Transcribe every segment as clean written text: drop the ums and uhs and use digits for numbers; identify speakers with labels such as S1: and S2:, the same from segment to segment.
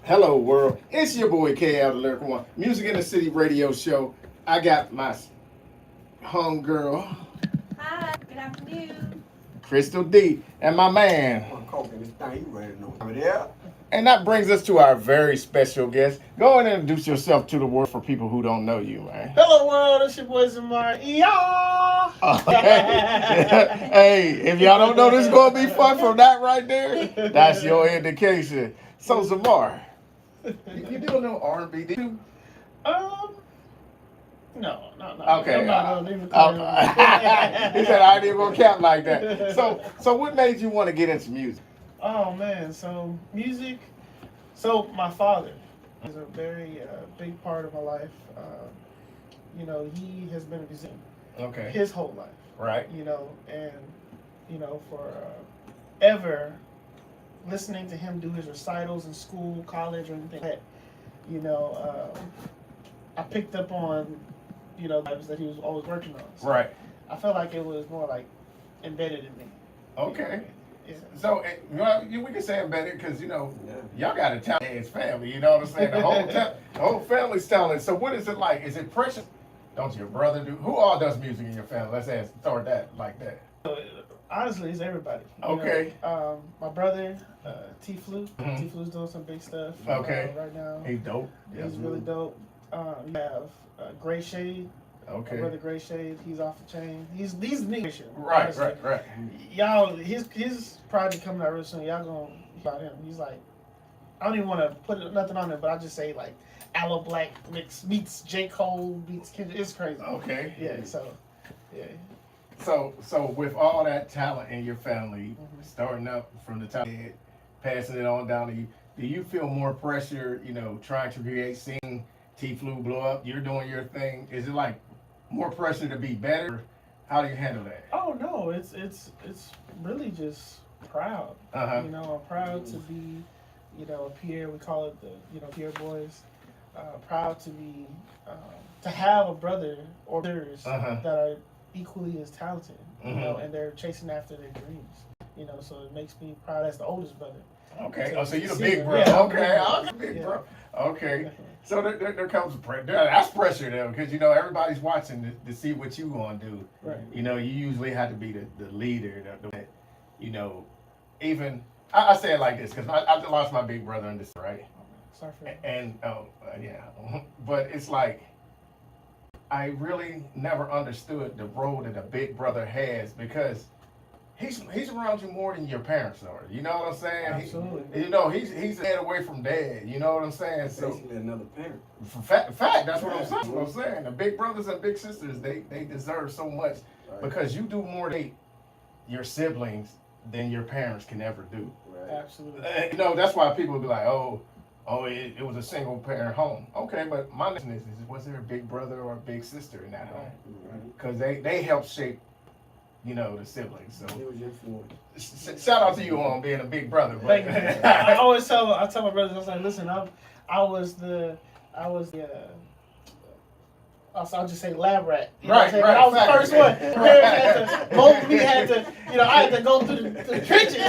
S1: Hello, world. It's your boy KL, the Lyrical One. Music in the City radio show. I got my homegirl,
S2: Hi, good afternoon.
S1: Crystal D, and my man. And that brings us to our very special guest. Go and introduce yourself to the world for people who don't know you, man.
S3: Hello world, it's your boy Zamar. Yeah.
S1: Hey, if y'all don't know this is going to be fun from that right there, that's your indication. So, Zamar, you do no R&B, do you?
S3: Um, no.
S1: Okay.
S3: I'm not gonna leave it
S1: He said I ain't even gonna count like that. So what made you want to get into music?
S3: Oh man, so music. So my father is a very big part of my life. He has been a musician
S1: Okay.
S3: his whole life.
S1: Right.
S3: And for ever listening to him do his recitals in school, college, or anything like that, I picked up on vibes that he was always working on. So
S1: Right.
S3: I felt like it was more like embedded in me.
S1: Okay.
S3: Yeah.
S1: So we can say embedded because y'all got a talented family. You know what I'm saying? The whole family's talented. So what is it like? Is it precious? Don't your brother do? Who all does music in your family? Let's start that like that.
S3: So, honestly, it's everybody.
S1: Okay.
S3: My brother, T Flu.
S1: Mhm.
S3: T Flu's doing some big stuff.
S1: Okay.
S3: Right now.
S1: He's dope.
S3: He's really dope. You have Gray Shade. My
S1: Okay.
S3: brother Gray Shade. He's off the chain. He's nigga.
S1: Right.
S3: Y'all, his project coming out real soon. Y'all gonna hear about him. He's like, I don't even want to put nothing on it, but I just say like, Aloe Black meets J Cole meets Kendrick. It's crazy.
S1: Okay.
S3: Yeah. So, yeah.
S1: So with all that talent in your family,
S3: Mhm.
S1: starting up from the top, passing it on down to you, do you feel more pressure, trying to create, seeing T Flu blow up, you're doing your thing? Is it like more pressure to be better? How do you handle that?
S3: Oh no, it's really just proud.
S1: Uh-huh.
S3: I'm proud to be, a peer. We call it the peer boys. Proud to be to have a brother or brothers
S1: Uh-huh.
S3: that are equally as talented.
S1: Mhm.
S3: And they're chasing after their dreams. So it makes me proud as the oldest brother.
S1: Okay.
S3: To
S1: So you're the
S3: see
S1: big
S3: them.
S1: bro.
S3: Yeah, I'm
S1: Okay.
S3: big.
S1: I'm the big
S3: Yeah.
S1: bro. Okay.
S3: Definitely.
S1: So there comes that's pressure though, because everybody's watching to see what you gonna do.
S3: Right.
S1: You usually have to be the leader, even I say it like this because I lost my big brother in this, right?
S3: Sorry for that.
S1: And yeah, but it's like I really never understood the role that a big brother has because he's around you more than your parents are. You know what I'm saying?
S3: Absolutely.
S1: He's a head away from dad. You know what I'm saying? So
S4: Basically another parent.
S1: fact, that's what I'm saying. That's what I'm saying. The big brothers and big sisters, they deserve so much because you do more to your siblings than your parents can ever do.
S4: Right.
S3: Absolutely.
S1: That's why people be like, oh, it was a single parent home. Okay, but my question is was there a big brother or a big sister in that home? Because they help shape, the siblings. So
S4: It was your influence.
S1: shout out to you on being a big brother.
S3: Thank you. I always tell my brothers, I was like, listen, I was the I'll just say lab rat. You know what I'm saying?
S1: Right.
S3: I was the first one. Parents had to, both of me had to, I had to go through the trenches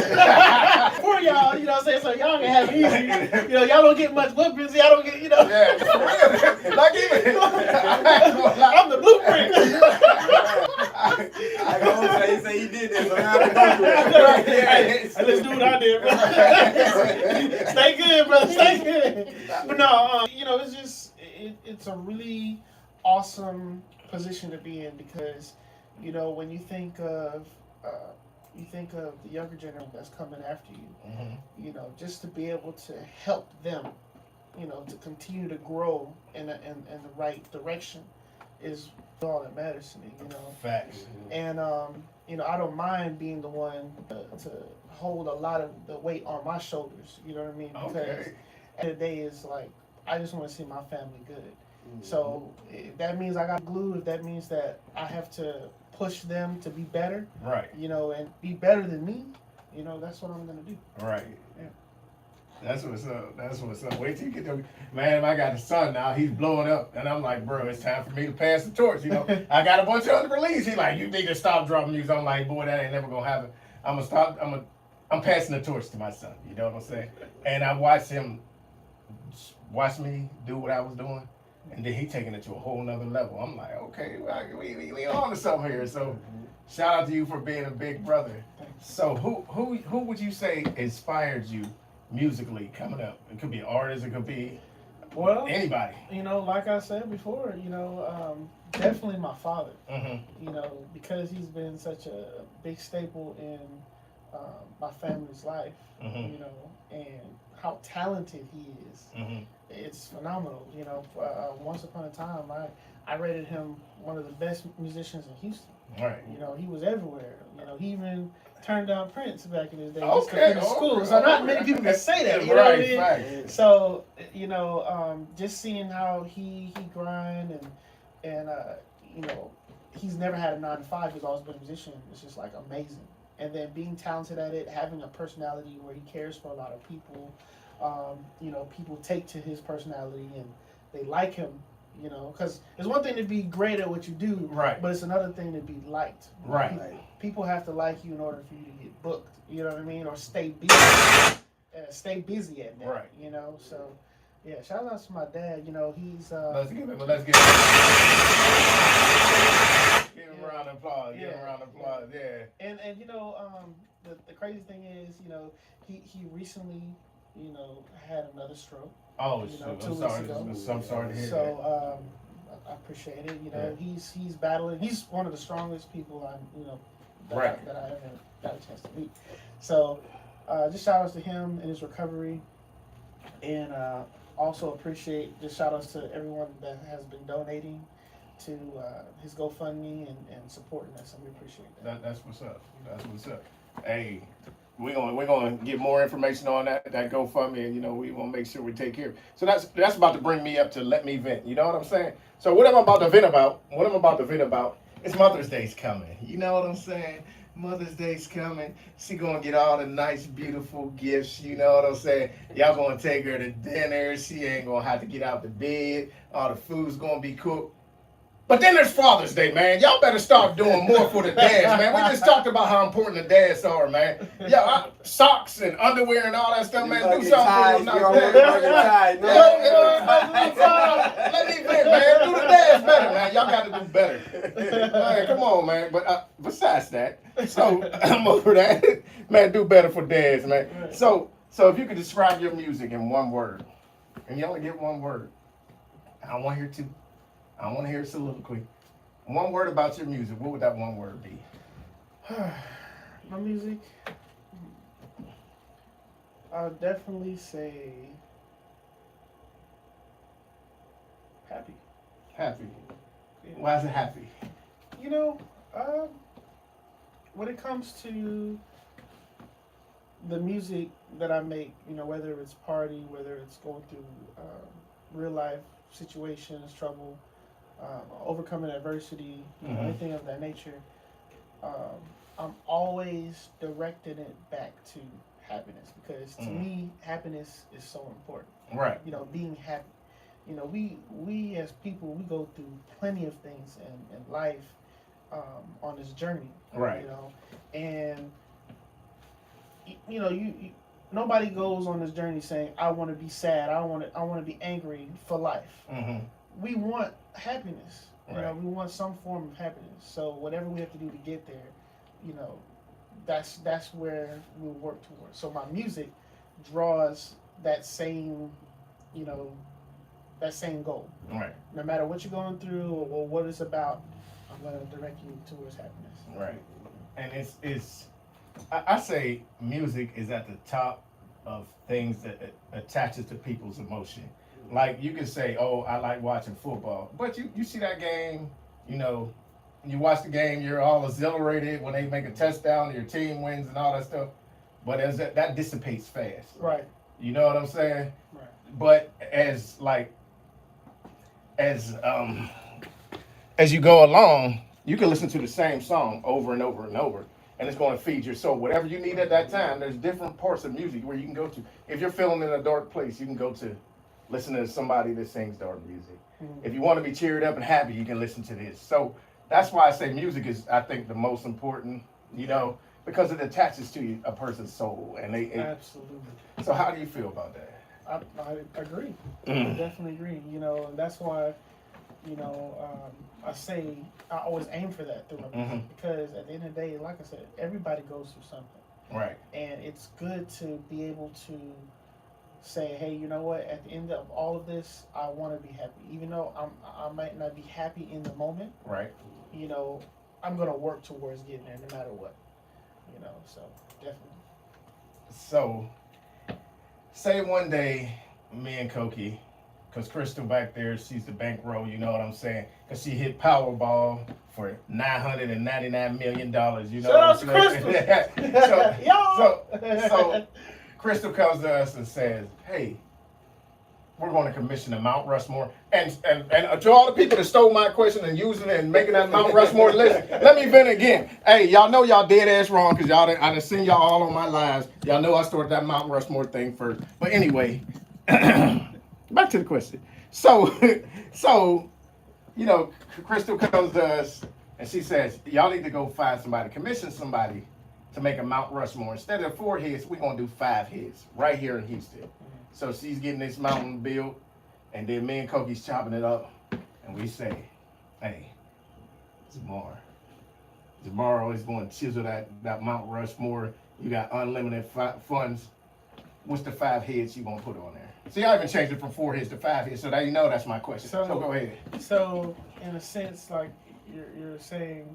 S3: for y'all, you know what I'm saying? So y'all can have it easy. Y'all don't get much whippings. Y'all don't get,
S1: Yeah, for real. Like even,
S3: I'm the blueprint.
S4: I go say he did that, so I have to go through it.
S3: Hey, let's do what I did, bro. Stay good, brother. Stay good. But no, it's just it's a really awesome position to be in because when you think of the younger generation that's coming after you, just to be able to help them, to continue to grow in the right direction is all that matters to me,
S1: Facts.
S3: and I don't mind being the one to hold a lot of the weight on my shoulders. You know what I mean? Because
S1: Okay.
S3: at the end of the day, is like I just want to see my family good. So if that means I got glue, if that means that I have to push them to be better,
S1: Right.
S3: and be better than me, that's what I'm gonna do.
S1: Right.
S3: Yeah.
S1: That's what's up. Wait till you get to man. I got a son now. He's blowing up, and I'm like, bro, it's time for me to pass the torch. I got a bunch of other release. He's like, you need to stop dropping music. I'm like, boy, that ain't never gonna happen. I'm passing the torch to my son. You know what I'm saying? And I watched him watched me do what I was doing, and then he taking it to a whole nother level. I'm like, okay, we on to something here. So shout out to you for being a big brother. So who would you say inspired you musically coming up? It could be an artist, it could be anybody.
S3: Like I said before, definitely my father.
S1: Mm-hmm.
S3: Because he's been such a big staple in my family's life.
S1: Mm-hmm.
S3: And how talented he is.
S1: Mm-hmm.
S3: It's phenomenal. Once upon a time, I rated him one of the best musicians in Houston.
S1: Right.
S3: He was everywhere. He even turned down Prince back in his day.
S1: Okay.
S3: Just to school. So not many people can say that. You know
S1: Right.
S3: what I mean?
S1: Right.
S3: So just seeing how he grind and he's never had a 9 to 5. He's always been a musician. It's just like amazing. And then being talented at it, having a personality where he cares for a lot of people. People take to his personality and they like him. Because it's one thing to be great at what you do,
S1: Right.
S3: but it's another thing to be liked.
S1: Right.
S3: People have to like you in order for you to get booked. You know what I mean? Or stay busy. Stay busy at that.
S1: Right.
S3: So yeah. Shout out to my dad. He's.
S1: Let's give him a round of applause. Give him a round of applause. Yeah.
S3: And the crazy thing is, he recently, had another stroke.
S1: Oh,
S3: 2
S1: I'm
S3: weeks
S1: sorry.
S3: ago.
S1: I'm sorry to hear that.
S3: So I appreciate it. He's battling. He's one of the strongest people that I ever got a chance to meet. So just shout outs to him and his recovery, and also appreciate just shout outs to everyone that has been donating to his GoFundMe and supporting us, and we appreciate that.
S1: That's what's up. That's what's up. Hey, we're gonna get more information on that GoFundMe, and we want to make sure we take care of it. So that's about to bring me up to let me vent. You know what I'm saying? So what I'm about to vent about is Mother's Day's coming. You know what I'm saying? Mother's Day's coming. She gonna get all the nice, beautiful gifts. You know what I'm saying? Y'all gonna take her to dinner. She ain't gonna have to get out the bed. All the food's gonna be cooked. But then there's Father's Day, man. Y'all better start doing more for the dads, man. We just talked about how important the dads are, man. Yeah, socks and underwear and all that stuff, man. Do something for those nice dads. Let me vent, man. Do the dads better, man. Y'all got to do better. Man, come on, man. But besides that, so I'm over that. Man, do better for dads, man. So if you could describe your music in one word, and you only get one word, I don't want to hear two. I want to hear soliloquy. One word about your music. What would that one word be?
S3: My music, I'll definitely say happy.
S1: Happy.
S3: Yeah.
S1: Why is it happy?
S3: When it comes to the music that I make, whether it's party, whether it's going through real life situations, trouble, overcoming adversity, anything of that nature, I'm always directing it back to happiness, because to me, happiness is so important.
S1: Right.
S3: Being happy. We as people, we go through plenty of things in life on this journey.
S1: Right.
S3: And you nobody goes on this journey saying, I want to be sad, I want to be angry for life.
S1: Mm-hmm.
S3: We want happiness.
S1: Right.
S3: We want some form of happiness. So whatever we have to do to get there, that's where we work towards. So my music draws that same, that same goal.
S1: Right.
S3: No matter what you're going through or what it's about, I'm going to direct you towards happiness.
S1: Right. And it's I say music is at the top of things that attaches to people's emotion. Like, you can say, oh, I like watching football, but you see that game, you watch the game, you're all exhilarated when they make a touchdown, your team wins and all that stuff, but that dissipates fast.
S3: Right.
S1: You know what I'm saying?
S3: Right.
S1: But as you go along, you can listen to the same song over and over and over, and it's going to feed your soul. Whatever you need at that time, there's different parts of music where you can go to. If you're feeling in a dark place, you can go to listen to somebody that sings dark music. Mm-hmm. If you want to be cheered up and happy, you can listen to this. So that's why I say music is, I think, the most important, because it attaches to a person's soul. And absolutely. So how do you feel about that?
S3: I agree.
S1: Mm.
S3: I definitely agree. You know, and that's why, you know, I say I always aim for that through my music because at the end of the day, like I said, everybody goes through something.
S1: Right.
S3: And it's good to be able to say, hey, you know what? At the end of all of this, I want to be happy, even though I might not be happy in the moment.
S1: Right.
S3: You know, I'm gonna work towards getting there, no matter what. You know, so definitely.
S1: So, say one day, me and Koki, because Crystal back there, she's the bankroll, you know what I'm saying? Because she hit Powerball for $999 million, you know
S3: Shout
S1: what
S3: out
S1: I'm
S3: to
S1: saying?
S3: Crystal!
S1: so Crystal comes to us and says, hey, we're going to commission a Mount Rushmore. And to all the people that stole my question and using it and making that Mount Rushmore list, let me vent again. Hey, y'all know y'all dead ass wrong because I done seen y'all all on my lives. Y'all know I started that Mount Rushmore thing first. But anyway, back to the question. So, you know, Crystal comes to us and she says, y'all need to go find somebody, commission somebody to make a Mount Rushmore. Instead of 4 heads, we're going to do 5 heads right here in Houston. So she's getting this mountain built, and then me and Koki's chopping it up, and we say, hey, Zamar is going to chisel that Mount Rushmore. You got unlimited funds. What's the 5 heads you going to put on there? See, I even changed it from 4 heads to 5 heads, so now you know that's my question. So go ahead.
S3: So, in a sense, like, you're saying,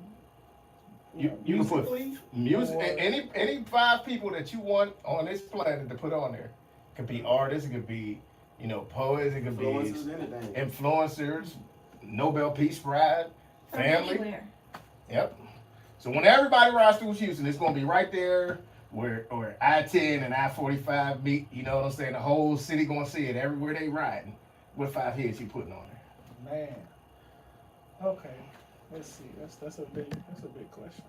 S1: you can put music, any 5 people that you want on this planet to put on there. It could be artists, it could be, you know, poets, it could be influencers, Nobel Peace Prize, family.
S2: Anywhere.
S1: Yep. So when everybody rides through Houston, it's going to be right there where I-10 and I-45 meet. You know what I'm saying? The whole city going to see it everywhere they riding. What 5 heads you putting on there?
S3: Man. Okay. Let's see. That's a big question.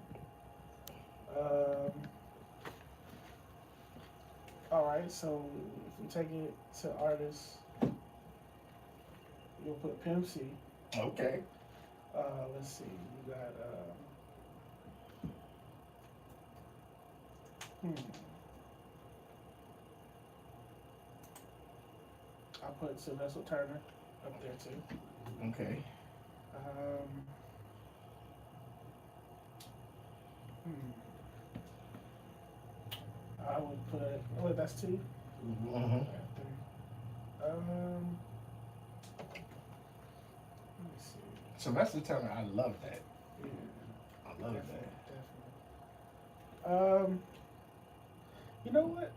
S3: All right. So if we take it to artists, you'll put Pimp C.
S1: Okay.
S3: Let's see. You got. I'll put Sylvester Turner up there too.
S1: Okay.
S3: I would put. Oh, that's 2.
S1: Mm-hmm.
S3: Let me see.
S1: Sylvester Turner, I love that.
S3: Yeah,
S1: I love
S3: definitely,
S1: that.
S3: definitely. You know what?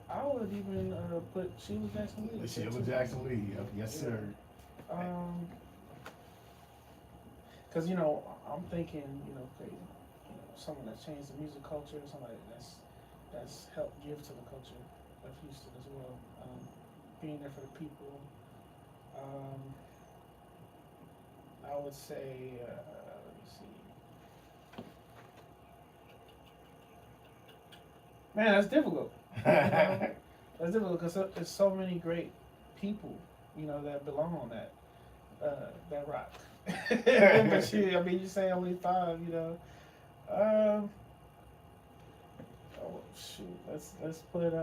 S3: I would even put Sheila Jackson Lee.
S1: Sheila Jackson Lee, yes sir.
S3: Because you know, I'm thinking, you know, someone that's changed the music culture, somebody that's helped give to the culture of Houston as well. Being there for the people. I would say, let me see. Man, that's difficult. That's difficult because there's so many great people, you know, that belong on that rock. But shoot, I mean, you say only 5, you know. Oh shoot, let's put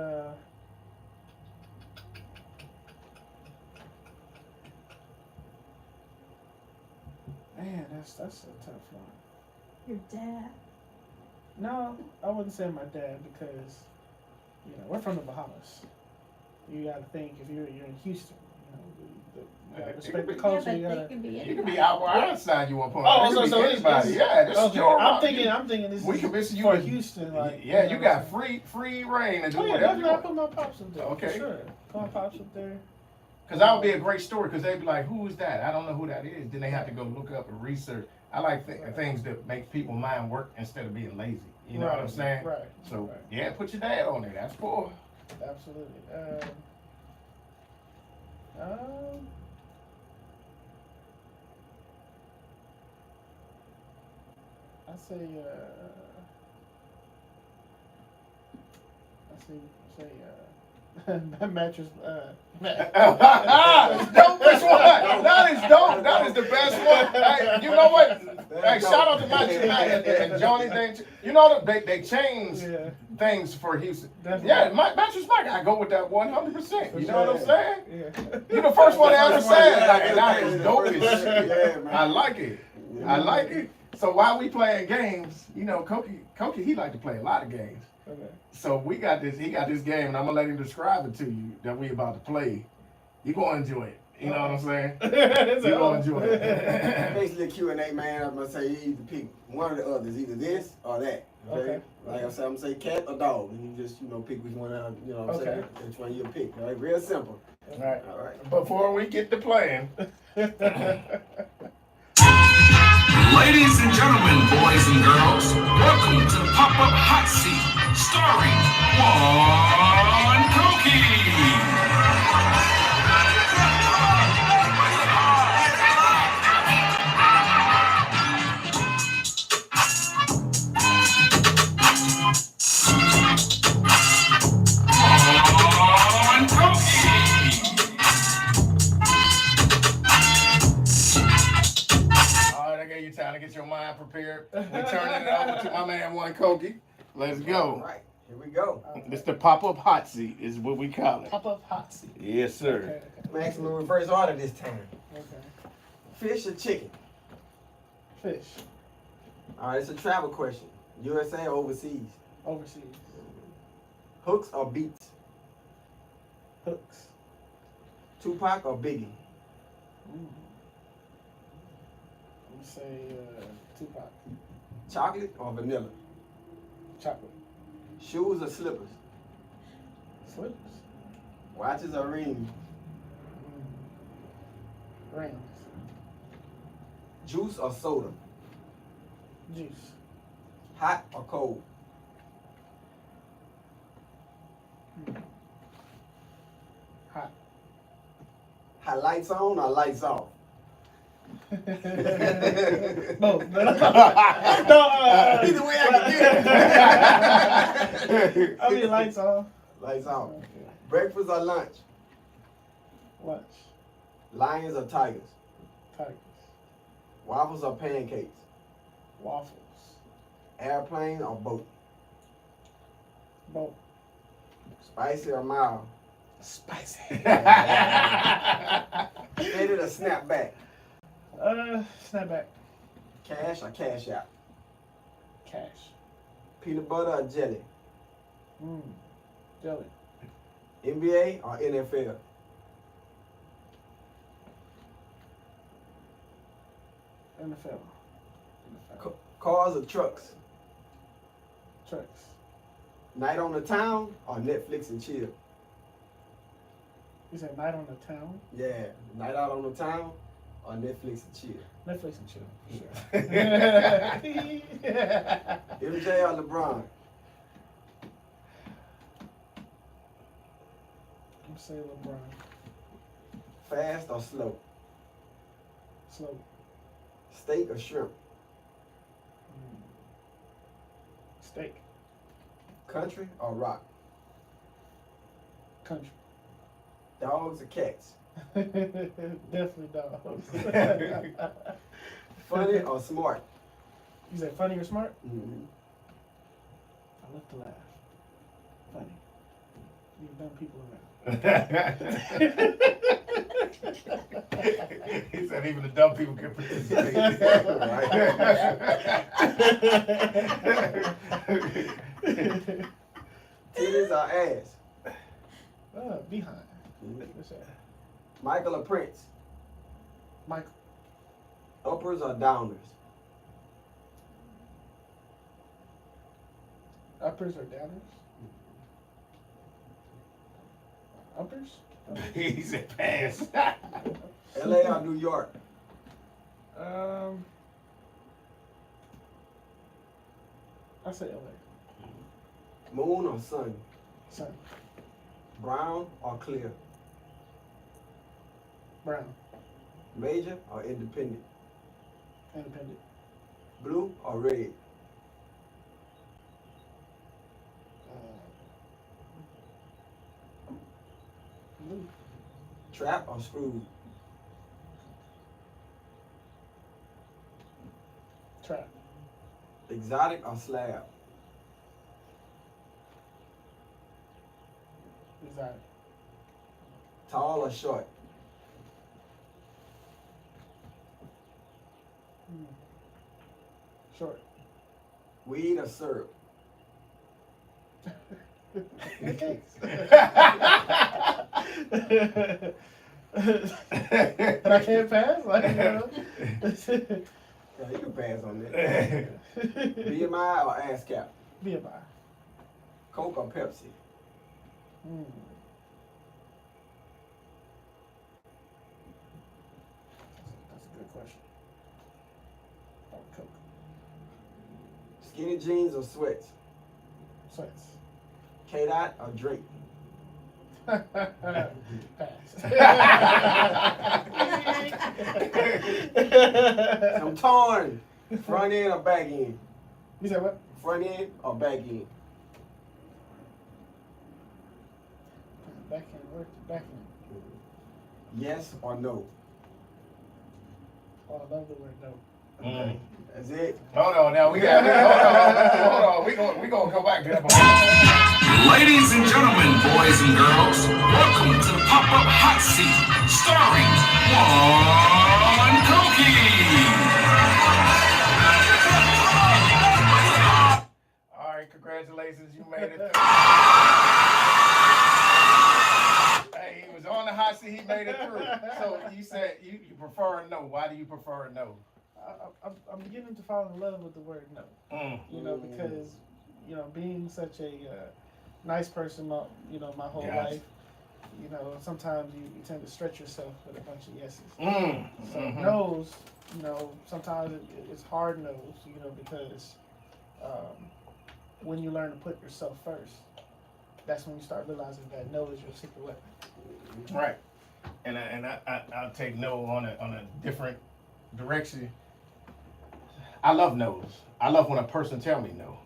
S3: man, that's a tough one.
S2: Your dad.
S3: No, I wouldn't say my dad because, you know, we're from the Bahamas. You gotta think if you're in Houston, you gotta respect the culture.
S2: Yeah, but
S3: You
S1: can be out where outside you want to put.
S3: Oh, so
S1: anybody. Yeah, this is your
S3: I'm thinking this
S1: we
S3: is
S1: commission you
S3: for
S1: to,
S3: Houston. Like,
S1: yeah, you got free reign to do whatever you
S3: I
S1: want.
S3: put my pops up there.
S1: Okay.
S3: For sure. Put my pops up there.
S1: Because that would be a great story. Because they'd be like, "Who is that? I don't know who that is." Then they have to go look up and research. I like things that make people's mind work instead of being lazy. You know what I'm saying?
S3: Right.
S1: So yeah, put your dad on there. That's cool.
S3: Absolutely. I say mattress.
S1: That's dope. Which one? That is dope. That is the best one. Hey, you know what? Hey, shout out to Matthew and Johnny. You know they changed things for Houston.
S3: Definitely.
S1: Yeah, Matthew Mike, I go with that 100%. You know what I'm saying?
S3: Yeah.
S1: You're the first one to ever say it.
S4: Yeah,
S1: Like, and that
S4: yeah,
S1: is dope as shit.
S4: yeah, man.
S1: I like it. I like it. So while we playing games, you know, Koki, he like to play a lot of games.
S3: Okay.
S1: So he got this game, and I'm gonna let him describe it to you that we about to play. You gonna enjoy it. You know what I'm saying? You gonna enjoy it.
S4: Basically, a Q&A, man. I'm gonna say you either pick one or the others, either this or that. Okay. Like I said, I'm gonna say cat or dog, and you just pick which one. You know what I'm saying? Which one you pick. All right, real simple.
S1: All right.
S4: All right.
S1: Before we get to playing.
S5: Ladies and gentlemen, boys and girls, welcome to the Pop-Up Hot Seat, starring Juan Koki. Juan Koki.
S1: All right, I gave you time to get your mind prepared. We turning it over to my man Juan Koki. Let's go.
S4: All right, here we go.
S1: It's the pop-up hot seat is what we call it.
S3: Pop-up hot seat.
S1: Yes, sir.
S4: Maximum reverse order this time.
S3: Okay.
S4: Fish or chicken?
S3: Fish.
S4: All right, it's a travel question. USA or overseas?
S3: Overseas.
S4: Hooks or beats?
S3: Hooks.
S4: Tupac or Biggie?
S3: I'm gonna say Tupac.
S4: Chocolate or vanilla?
S3: Chocolate.
S4: Shoes or slippers?
S3: Slippers.
S4: Watches or rings?
S3: Rings.
S4: Juice or soda?
S3: Juice.
S4: Hot or cold?
S3: Hot.
S4: Hot lights on or lights off?
S3: Both. No,
S4: Either way I can get it.
S3: I mean lights off.
S4: Lights off.
S3: Okay.
S4: Breakfast or lunch?
S3: Lunch.
S4: Lions or tigers?
S3: Tigers.
S4: Waffles or pancakes?
S3: Waffles.
S4: Airplane or boat?
S3: Both.
S4: Spicy or mild?
S3: Spicy.
S4: Faded or snapback?
S3: Snapback.
S4: Cash or cash out?
S3: Cash.
S4: Peanut butter or jelly?
S3: Jelly.
S4: NBA or NFL?
S3: NFL.
S4: Cars or trucks?
S3: Trucks.
S4: Night on the town or Netflix and chill?
S3: You said night on the town?
S4: Yeah, night out on the town or Netflix and chill?
S3: Netflix and chill. For sure.
S4: MJ or LeBron?
S3: I'm gonna say LeBron.
S4: Fast or slow?
S3: Slow.
S4: Steak or shrimp?
S3: Steak.
S4: Country or rock?
S3: Country.
S4: Dogs or cats?
S3: Definitely dogs.
S4: Funny or smart?
S3: You said funny or smart?
S4: Mm-hmm.
S3: I love to laugh. Funny. You dumb people around.
S1: He said even the dumb people can participate.
S4: Titties or ass?
S3: Behind.
S4: Mhm.
S3: What's that?
S4: Michael or Prince?
S3: Michael.
S4: Uppers or downers?
S3: Uppers or downers? Uppers?
S1: He said pass.
S4: LA or New York?
S3: I say LA.
S4: Moon or sun?
S3: Sun.
S4: Brown or clear?
S3: Brown.
S4: Major or independent?
S3: Independent.
S4: Blue or red?
S3: Blue.
S4: Trap or screw? Exotic or slab?
S3: Exotic.
S4: Tall or short?
S3: Short.
S4: Weed or syrup?
S3: Okay. But I can't pass. Like, you know.
S4: Yeah, you can pass on that. BMI or ASCAP?
S3: BMI.
S4: Coke or Pepsi?
S3: That's a good question. Oh, Coke.
S4: Skinny jeans or sweats?
S3: Sweats.
S4: K-Dot or Drake? I'm torn. Front end or back end?
S3: You said what?
S4: Front end or back end?
S3: Backhand work. Backhand.
S4: Yes or no?
S3: Oh, I love the word no.
S1: Mm.
S4: That's it.
S1: Hold on now. Hold on. We gonna go back to that.
S5: Ladies and gentlemen, boys and girls, welcome to the pop-up hot seat, starring Juan Koki.
S1: All right, congratulations, you made it. Hey, he was on the hot seat. He made it through. So you said you prefer no. Why do you prefer no?
S3: I'm beginning to fall in love with the word no. You know, because, you know, being such a nice person, you know, my whole life, you know, sometimes you tend to stretch yourself with a bunch of yeses. So no's, you know, sometimes it's hard no's, you know, because when you learn to put yourself first, that's when you start realizing that no is your secret weapon.
S1: Right. And I'll take no on a different direction. I love no's. I love when a person tell me no,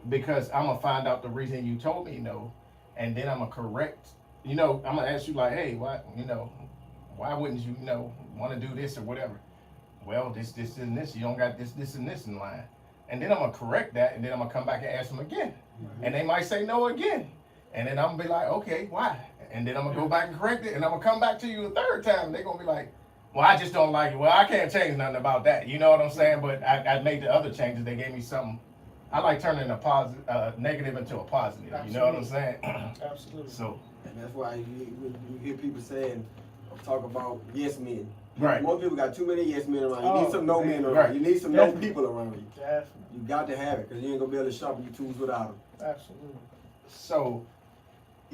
S1: because I'm gonna find out the reason you told me no, and then I'm gonna correct. You know, I'm gonna ask you like, hey, why? You know, why wouldn't you, want to do this or whatever? Well, this, and this. You don't got this, and this in line, and then I'm gonna correct that, and then I'm gonna come back and ask them again, and they might say no again, and then I'm gonna be like, okay, why? And then I'm gonna go back and correct it, and I'm gonna come back to you a third time, and they're gonna be like, well, I just don't like it. Well, I can't change nothing about that. You know what I'm saying? But I made the other changes. They gave me something. I like turning a positive, negative into a positive.
S3: Absolutely.
S1: You know what I'm saying?
S3: Absolutely.
S1: So.
S4: And that's why you hear people saying, talk about yes men.
S1: Right.
S4: Most people got too many yes men around. You need some no men around.
S1: Right.
S4: You need some no people around you.
S3: Definitely.
S4: You got to have it, because you ain't gonna be able to sharpen your tools without them.
S3: Absolutely.
S1: So,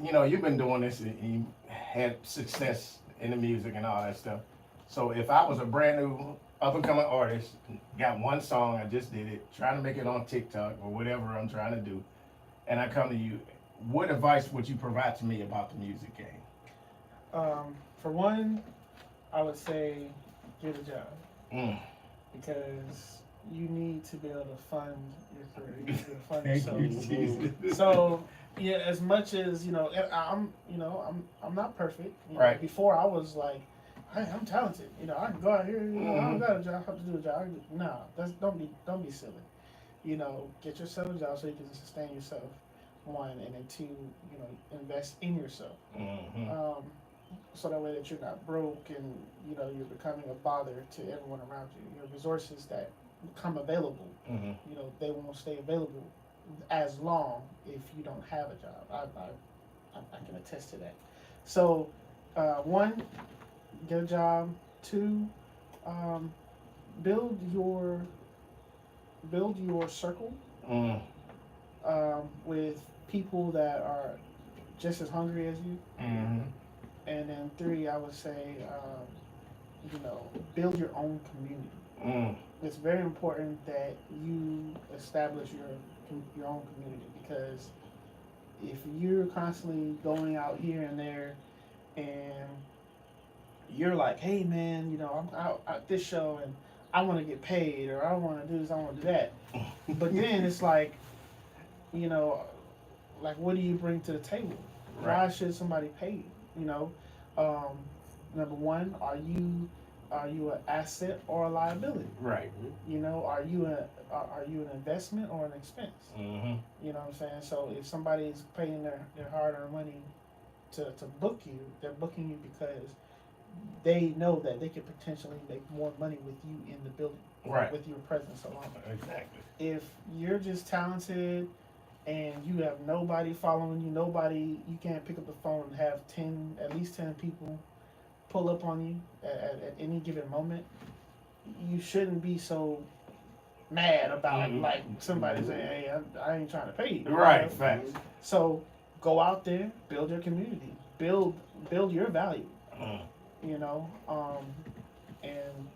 S1: you know, you've been doing this and you had success in the music and all that stuff. So if I was a brand new up and coming artist, got one song, I just did it, trying to make it on TikTok or whatever I'm trying to do, and I come to you, what advice would you provide to me about the music game?
S3: For one, I would say get a job. Because you need to be able to fund your career, you need to be able to fund yourself. So yeah, as much as I'm not perfect.
S1: Right.
S3: Before I was like, hey, I'm talented. I can go out here. I don't got a job. I have to do a job. No, don't be silly. Get yourself a job so you can sustain yourself. One, and then two, invest in yourself. So that way that you're not broke and you're becoming a bother to everyone around you. Your resources that become available, they won't stay available as long if you don't have a job. I can attest to that. So, one, get a job. Two, build your circle with people that are just as hungry as you. And then three, I would say, build your own community. It's very important that you establish your own community, because if you're constantly going out here and there and you're like, hey man, I'm out at this show and I want to get paid, or I want to do this, I want to do that. But then it's like, like what do you bring to the table? Right. Why should somebody pay you? Number one, are you Are you an asset or a liability?
S1: Right.
S3: You know, are you an investment or an expense?
S1: Mm-hmm.
S3: You know what I'm saying? So if somebody's paying their hard-earned money to book you, they're booking you because they know that they could potentially make more money with you in the building,
S1: Right.
S3: with your presence alone.
S1: Exactly.
S3: If you're just talented and you have nobody following you, you can't pick up the phone and have at least 10 people pull up on you at any given moment, you shouldn't be so mad about like somebody saying, "Hey, I ain't trying to pay you."
S1: Right. Facts.
S3: So go out there, build your community, build your value. You know, and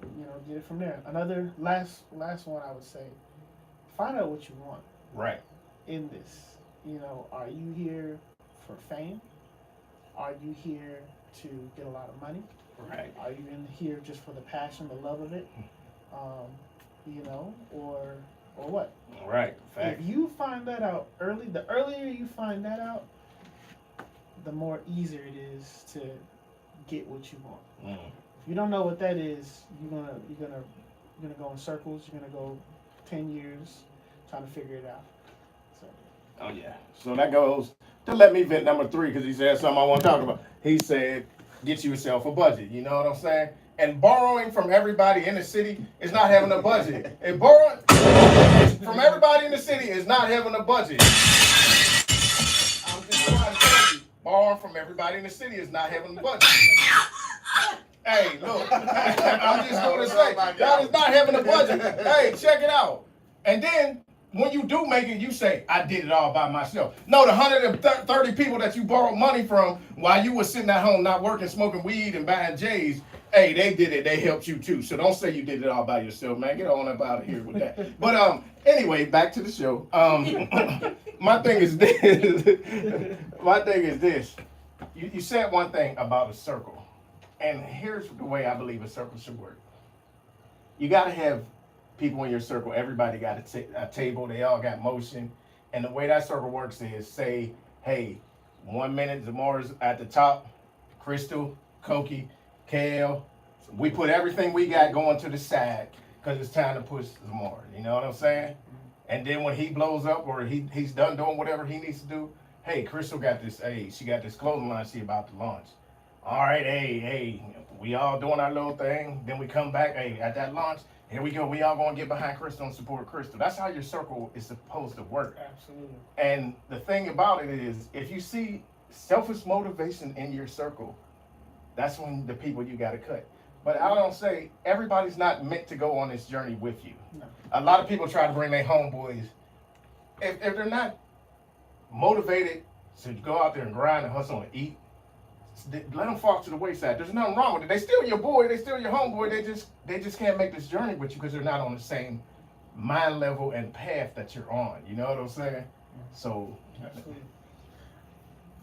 S3: get it from there. Another last one I would say, find out what you want.
S1: Right.
S3: In this, are you here for fame? Are you here to get a lot of money?
S1: Right.
S3: Are you in here just for the passion, the love of it? Or what?
S1: Right. Fact.
S3: If you find that out early, the earlier you find that out, the more easier it is to get what you want. If you don't know what that is, you're gonna go in circles. You're gonna go 10 years trying to figure it out. So.
S1: Oh yeah. So that goes to let me vent number 3 because he said something I want to talk about. He said, "Get yourself a budget." You know what I'm saying? And borrowing from everybody in the city is not having a budget. And borrowing from everybody in the city is not having a budget. I'm just trying to tell you, borrowing from everybody in the city is not having a budget. Hey, look, I'm just going to say, that is not having a budget. Hey, check it out. And then, when you do make it, you say, "I did it all by myself." No, the 130 people that you borrowed money from while you were sitting at home not working, smoking weed, and buying J's, hey, they did it. They helped you too. So don't say you did it all by yourself, man. Get on up out of here with that. But anyway, back to the show. My thing is this. You said one thing about a circle. And here's the way I believe a circle should work. You got to have people in your circle. Everybody got a table. They all got motion. And the way that circle works is, say, hey, 1 minute Zamar's at the top, Crystal, Koki, Kale. We put everything we got going to the side because it's time to push Zamar. You know what I'm saying? And then when he blows up or he's done doing whatever he needs to do, hey, Crystal got this. Hey, she got this clothing line she about to launch. All right, hey, we all doing our little thing. Then we come back, hey, at that launch, here we go. We all gonna get behind Crystal and support Crystal. That's how your circle is supposed to work.
S3: Absolutely.
S1: And the thing about it is, if you see selfish motivation in your circle, that's when the people you gotta cut. But I don't say everybody's not meant to go on this journey with you.
S3: No.
S1: A lot of people try to bring their homeboys. If they're not motivated to go out there and grind and hustle and eat, let them fall to the wayside. There's nothing wrong with it. They still your boy. They still your homeboy. They just can't make this journey with you because they're not on the same mind level and path that you're on. You know what I'm saying? So,
S3: Absolutely.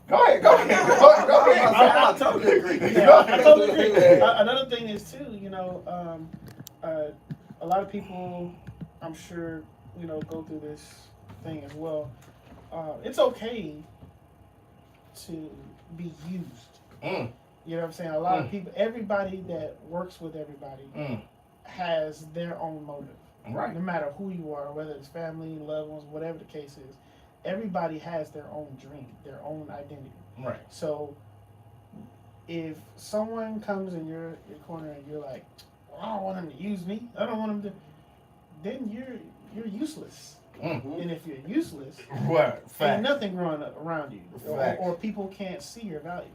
S1: Go ahead.
S4: I totally agree.
S3: I totally agree. Another thing is too, a lot of people, I'm sure, go through this thing as well. It's okay to be used. You know what I'm saying? A lot of people, everybody that works with everybody has their own motive.
S1: Right.
S3: No matter who you are, whether it's family, loved ones, whatever the case is, everybody has their own dream, their own identity.
S1: Right.
S3: So if someone comes in your corner and you're like, well, I don't want them to use me, I don't want them to, then you're useless. And if you're useless, ain't nothing growing up around you, or people can't see your value.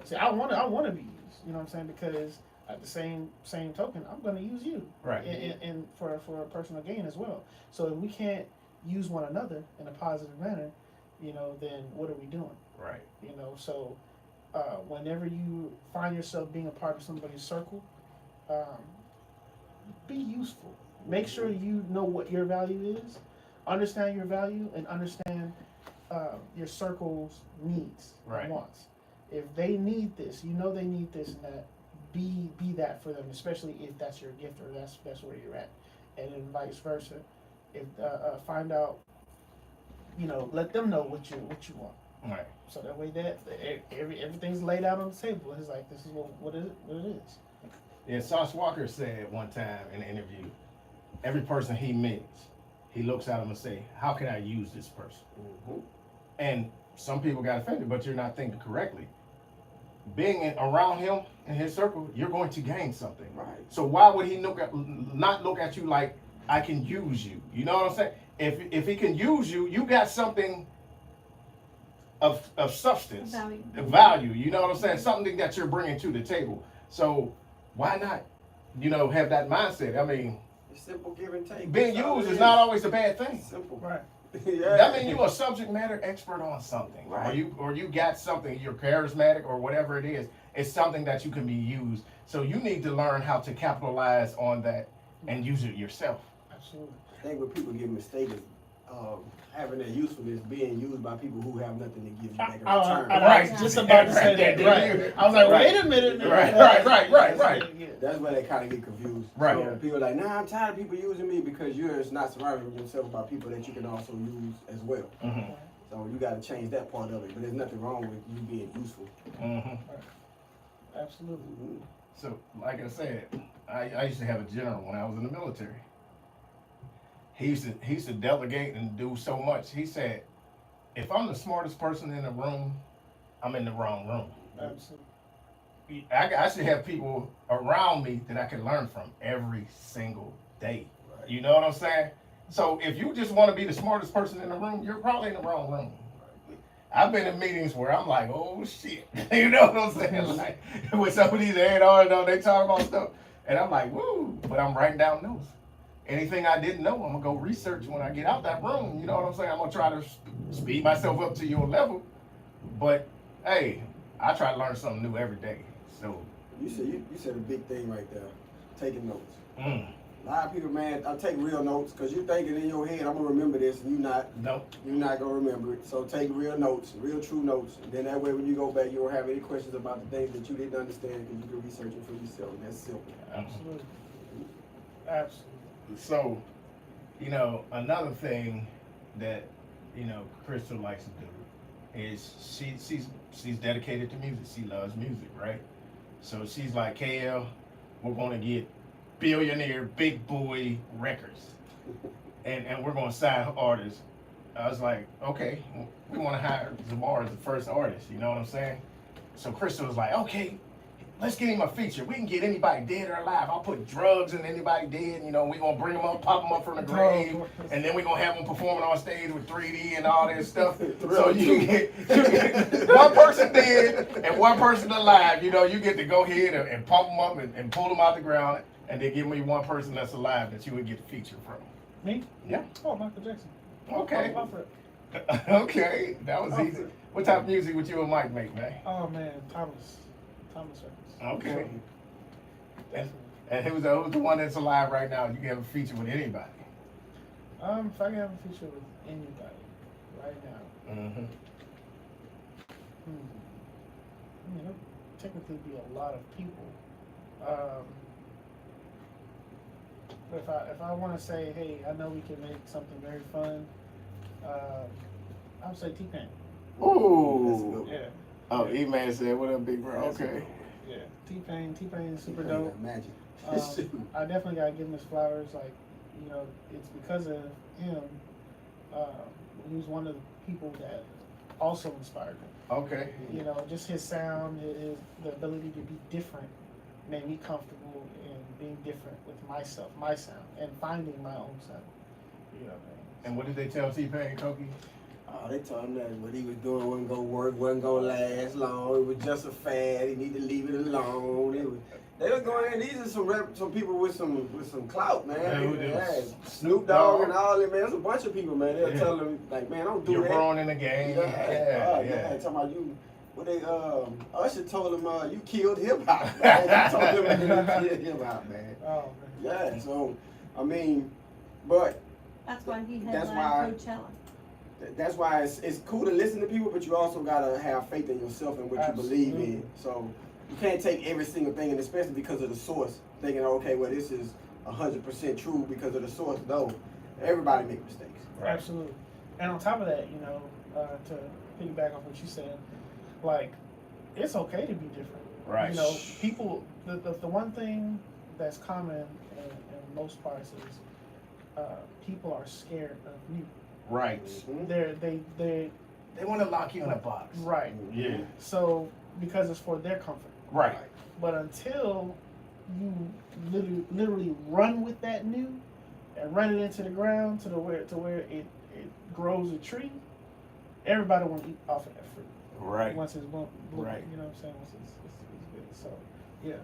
S3: See, I want to be used. You know what I'm saying? Because at the same token, I'm going to use you,
S1: right?
S3: And for a personal gain as well. So if we can't use one another in a positive manner, then what are we doing?
S1: Right.
S3: So whenever you find yourself being a part of somebody's circle, be useful. Make sure you know what your value is. Understand your value and understand your circle's needs and wants. If they need this, they need this and that. Be that for them, especially if that's your gift or that's where you're at, and then vice versa. If find out, let them know what you want.
S1: Right.
S3: So that way that everything's laid out on the table. It's like this is what it is.
S1: Yeah, Sauce Walker said one time in an interview, every person he meets, he looks at him and say, how can I use this person?
S4: Mm-hmm.
S1: And some people got offended, but you're not thinking correctly. Being around him in his circle, you're going to gain something.
S4: Right.
S1: So why would he not look at you like I can use you? You know what I'm saying? If he can use you, you got something of substance, value. You know what I'm saying? Something that you're bringing to the table. So why not, have that mindset? I mean,
S4: it's simple give and take.
S1: being used is not always a bad thing.
S4: Simple.
S3: Right.
S4: Yeah.
S1: That means you're a subject matter expert on something,
S4: Right.
S1: or you got something. You're charismatic, or whatever it is. It's something that you can be used. So you need to learn how to capitalize on that and use it yourself.
S3: Absolutely.
S4: I think what people get mistaken, having that usefulness being used by people who have nothing to give you back in return.
S3: I was just about to say that. Right. I was like, wait a minute.
S1: Right.
S4: That's where they kind of get confused.
S1: Right.
S4: So people are like, nah, I'm tired of people using me because you're not surrounding yourself by people that you can also use as well.
S1: Mm-hmm.
S4: So you got to change that part of it. But there's nothing wrong with you being useful.
S1: Mm-hmm.
S3: Absolutely.
S4: Mm-hmm.
S1: So, like I said, I used to have a general when I was in the military. He used to delegate and do so much. He said, if I'm the smartest person in the room, I'm in the wrong room.
S3: Absolutely.
S1: I should have people around me that I can learn from every single day.
S4: Right.
S1: You know what I'm saying? So if you just want to be the smartest person in the room, you're probably in the wrong room. I've been in meetings where I'm like, oh shit. You know what I'm saying? Like with some of these A&R, they talk about stuff. And I'm like, woo, but I'm writing down notes. Anything I didn't know, I'm gonna go research when I get out that room. You know what I'm saying? I'm gonna try to speed myself up to your level. But hey, I try to learn something new every day. So
S4: You said a big thing right there, taking notes.
S1: mm,
S4: A lot of people, man, I take real notes because you're thinking in your head, I'm gonna remember this, and
S1: nope.
S4: you're not gonna remember it. So take real notes, real true notes, and then that way when you go back, you won't have any questions about the things that you didn't understand because you can research it for yourself. And that's simple.
S3: Absolutely. Absolutely.
S1: So, another thing that, Crystal likes to do is she's dedicated to music. She loves music, right? So she's like, KL, we're gonna get billionaire big boy records. And we're gonna sign artists. I was like, okay, we wanna hire Zamar as the first artist, you know what I'm saying? So Crystal was like, okay, let's get him a feature. We can get anybody dead or alive. I'll put drugs in anybody dead. We're going to bring them up, pop them up from the grave. And then we're going to have them performing on stage with 3D and all this stuff. So you get one person dead and one person alive. You get to go ahead and pump them up and pull them out the ground. And then give me one person that's alive that you would get the feature from.
S3: Me?
S1: Yeah.
S3: Oh, Michael Jackson.
S1: Okay.
S3: I'll offer it.
S1: Okay. That was easy. What type of music would you and Mike make, man?
S3: Oh, man. Thomas Records.
S1: Okay. And who's the one that's alive right now? You can have a feature with anybody.
S3: If I can have a feature with anybody right now,
S1: Mm-hmm.
S3: it'll technically be a lot of people. If I want to say, hey, I know we can make something very fun, I would say T-Pain.
S1: Ooh.
S3: Yeah.
S1: Oh, E-Man said, what up, big bro? Okay.
S3: Yeah. T-Pain is super dope.
S4: Magic.
S3: I definitely gotta give him his flowers. Like, it's because of him. He was one of the people that also inspired me.
S1: Okay.
S3: Just his sound, the ability to be different made me comfortable in being different with myself, my sound, and finding my own sound. You know what I mean?
S1: And what did they tell T-Pain, Koki?
S4: Oh, they told him that what he was doing wasn't gonna work, wasn't gonna last long. It was just a fad. He need to leave it alone. They was going in. These are some people with some clout, man. Yeah, Snoop Dogg and all that, man. There's a bunch of people, man. They'll tell them like, man, don't do
S1: You're
S4: that.
S1: You're growing in the game.
S4: Yeah. Talking about you. What they Usher told him, you killed hip hop. He told him you killed hip hop, man.
S3: Oh man.
S4: Yeah. So, I mean, but
S2: That's why he
S4: That's
S2: headlined
S4: why-
S2: Coachella.
S4: that's why it's cool to listen to people, but you also gotta have faith in yourself and what you believe in. So you can't take every single thing, and especially because of the source, thinking, okay, well, this is 100% true because of the source. No, everybody makes mistakes.
S1: Right.
S3: Absolutely. And on top of that, to piggyback off what you said, like, it's okay to be different.
S1: Right.
S3: You know, people. The one thing that's common in most parts is people are scared of new.
S1: Right.
S3: They
S1: want to lock you in a box.
S3: Right.
S1: Yeah.
S3: So because it's for their comfort.
S1: Right.
S3: But until you literally run with that new and run it into the ground to where it grows a tree, everybody want to eat off of that fruit.
S1: Right.
S3: Once it's blown,
S1: Right.
S3: You know what I'm saying? Once it's good. So yeah.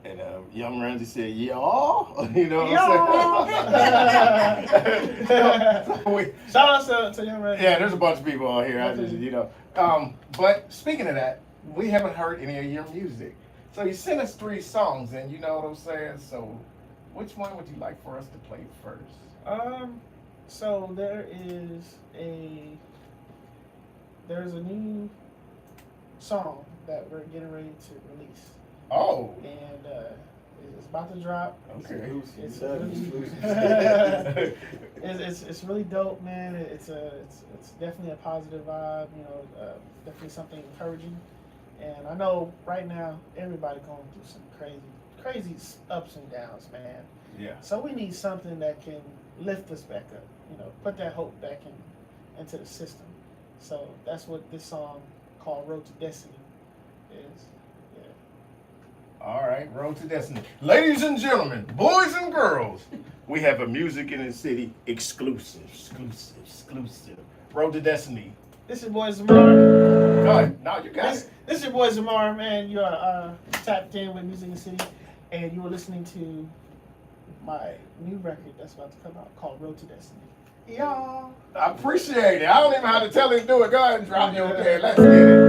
S1: And Young Ramsey said, "Y'all," you know what I'm saying?
S3: Shout out to Young Ramsey.
S1: Yeah, there's a bunch of people on here. I just, you know. But speaking of that, we haven't heard any of your music. So you sent us 3 songs, and you know what I'm saying. So, which one would you like for us to play first?
S3: So there's a new song that we're getting ready to release.
S1: Oh.
S3: And it's about to drop.
S1: Okay.
S3: It's it's really dope, man. It's definitely a positive vibe. You know, definitely something encouraging. And I know right now everybody going through some crazy ups and downs, man.
S1: Yeah.
S3: So we need something that can lift us back up. You know, put that hope back into the system. So that's what this song called "Road to Destiny" is.
S1: All right, Road to Destiny. Ladies and gentlemen, boys and girls, we have a Music in the City exclusive. Road to Destiny.
S3: This is your boy Zamar.
S1: Go ahead. No, you got it.
S3: This is your boy Zamar, man. You are tapped in with Music in the City, and you were listening to my new record that's about to come out called "Road to Destiny." Y'all.
S1: I appreciate it. I don't even know how to tell him to do it. Go ahead and drop your okay. Let's get it.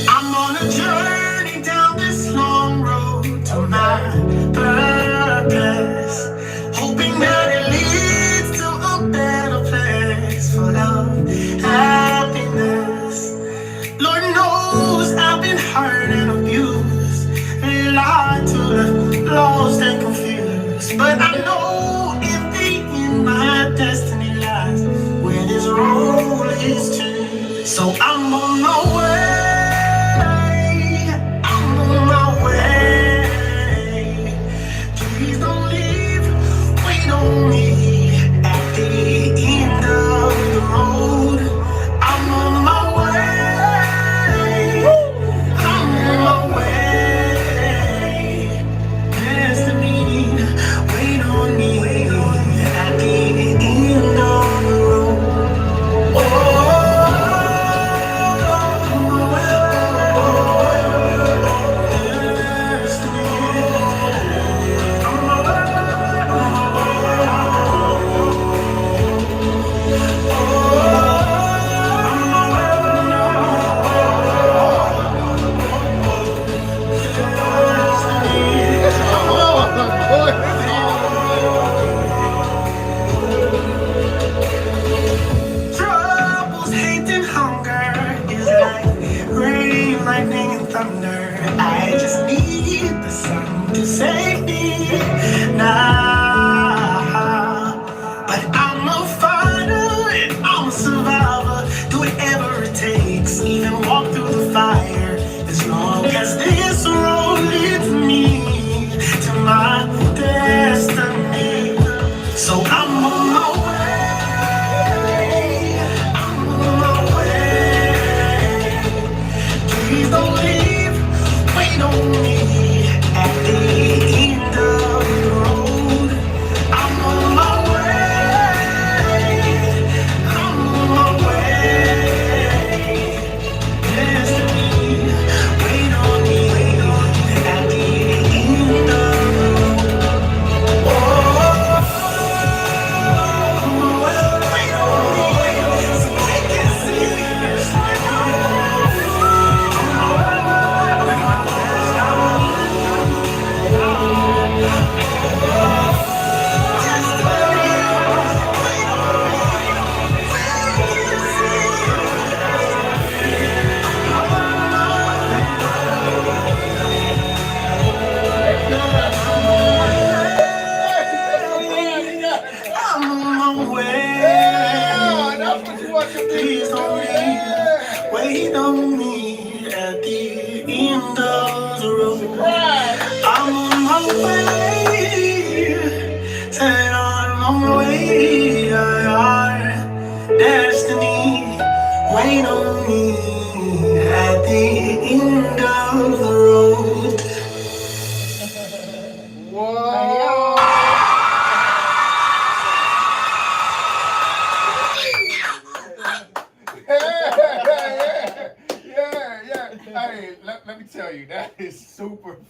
S5: I'm on a journey down this long road to my purpose, hoping that it leads to a better place for love, happiness. Lord knows I've been hurt and abused,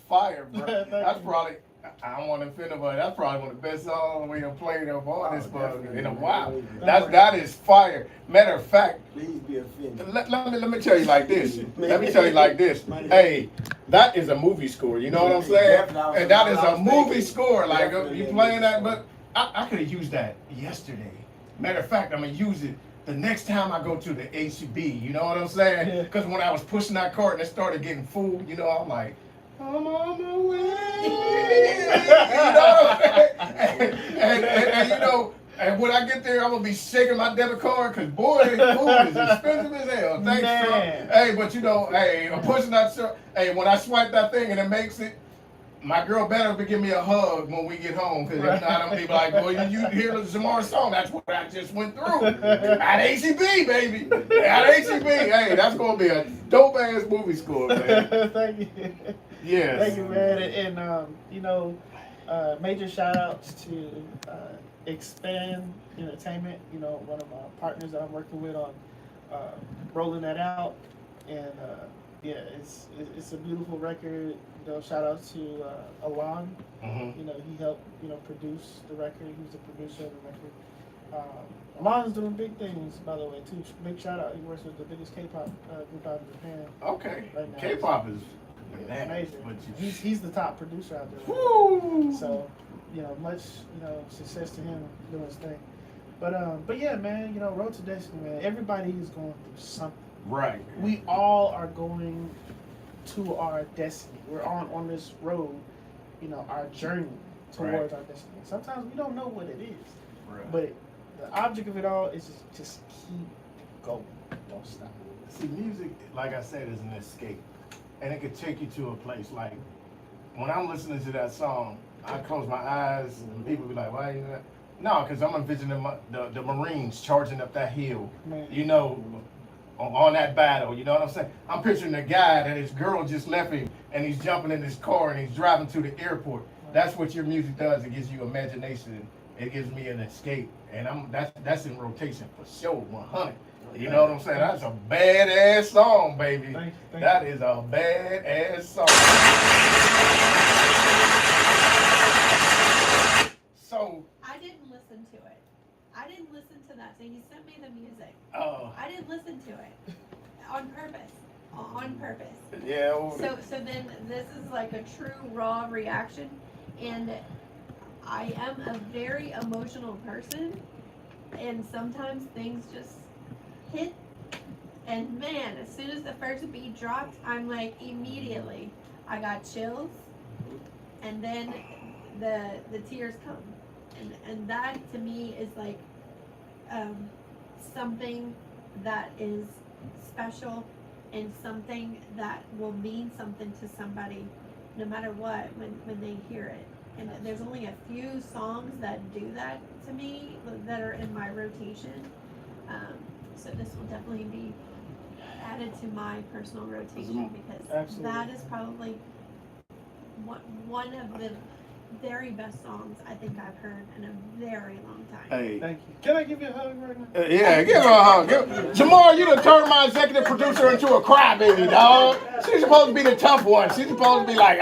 S1: fire, bro.
S3: Thank
S1: That's
S3: you.
S1: probably, I don't want to offend nobody, that's probably one of the best songs we have played up on this in a while. That is fire. Matter of fact,
S4: Please be offended.
S1: let me tell you like this. Let me tell you like this. Hey, that is a movie score. You know what I'm saying? And that is a movie score. Like you playing that, but I could have used that yesterday. Matter of fact, I'm gonna use it the next time I go to the HB. You know what I'm saying? Because when I was pushing that cart and it started getting full, you know, I'm like, I'm on my way. You know what I'm saying? And you know. And when I get there, I'm gonna be shaking my debit card because boy, food is expensive as hell. Thanks, sir. Hey, but you know, hey, I'm pushing that. Hey, when I swipe that thing and it makes it, my girl better be give me a hug when we get home because if not, I'm gonna be like, well, you hear the Zamar song? That's what I just went through at HEB, baby. At HEB, hey, that's gonna be a dope ass movie score, man.
S3: Thank you.
S1: Yes.
S3: Thank you, man. And you know, major shout outs to Expand Entertainment, you know, one of my partners that I'm working with on rolling that out. And yeah, it's a beautiful record. You know, shout out to Alon.
S1: Mm-hmm.
S3: You know, he helped, you know, produce the record. He was the producer of the record. Alon's doing big things, by the way, too. Big shout out. He works with the biggest K-pop group out in Japan.
S1: Okay.
S3: Right now.
S1: K-pop is
S3: amazing.
S1: But
S3: He's the top producer out there.
S1: Woo!
S3: So, you know, much, you know, success to him doing his thing. But yeah, man, you know, Road to Destiny, man, everybody is going through something.
S1: Right.
S3: We all are going to our destiny. We're on this road, you know, our journey towards our destiny. Sometimes we don't know what it is.
S1: Right.
S3: But the object of it all is just keep going. Don't stop.
S1: See, music, like I said, is an escape. And it could take you to a place. Like, when I'm listening to that song, I close my eyes and people be like, why you that? No, because I'm envisioning the Marines charging up that hill, you know, on that battle, you know what I'm saying? I'm picturing the guy that his girl just left him and he's jumping in his car and he's driving to the airport. That's what your music does. It gives you imagination. It gives me an escape. And that's in rotation for sure, 100. You know what I'm saying? That's a badass song, baby.
S3: Thank you.
S1: That is a badass song. So
S2: I didn't listen to it. I didn't listen to that. So you sent me the music.
S1: Oh.
S2: I didn't listen to it on purpose. On purpose.
S1: Yeah. Well,
S2: So then this is like a true raw reaction, and I am a very emotional person, and sometimes things just hit. And man, as soon as the first beat dropped, I'm like immediately I got chills, and then the tears come, and that to me is like something that is special and something that will mean something to somebody no matter what when they hear it. And there's only a few songs that do that to me that are in my rotation. So this will definitely be added to my personal rotation because
S3: Absolutely.
S2: that is probably one of the very best songs I think I've heard in a very long time.
S1: hey.
S3: Thank you. Can I give you a hug right now?
S1: Yeah, give her a hug. Jamar, you done turned my executive producer into a crybaby, dog. She's supposed to be the tough one. She's supposed to be like,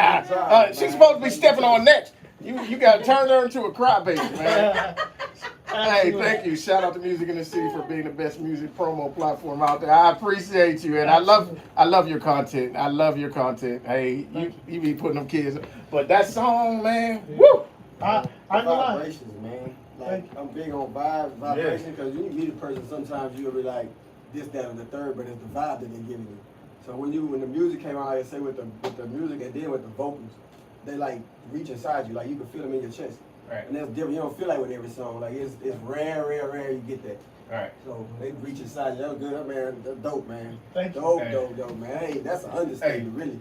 S1: she's supposed to be stepping on necks. You got to turn her into a crybaby, man. Hey, thank you. Shout out to Music in the City for being the best music promo platform out there. I appreciate you, and I love your content. I love your content. Hey, you be putting them kids. But that song, man, woo!
S3: I know
S4: Vibrations, man. Like, I'm big on vibration, because you meet a person, sometimes you'll be like this, that, and the third, but it's the vibe that they're giving you. So when the music came out, like I say, with the music and then with the vocals, they like reach inside you, like you can feel them in your chest.
S1: Right.
S4: And that's different. You don't feel like with every song. Like it's rare you get that.
S1: Right.
S4: So they reach inside you. That was good, man. That's dope, man.
S3: Thank you.
S4: Dope, man. Hey, that's an understatement, really.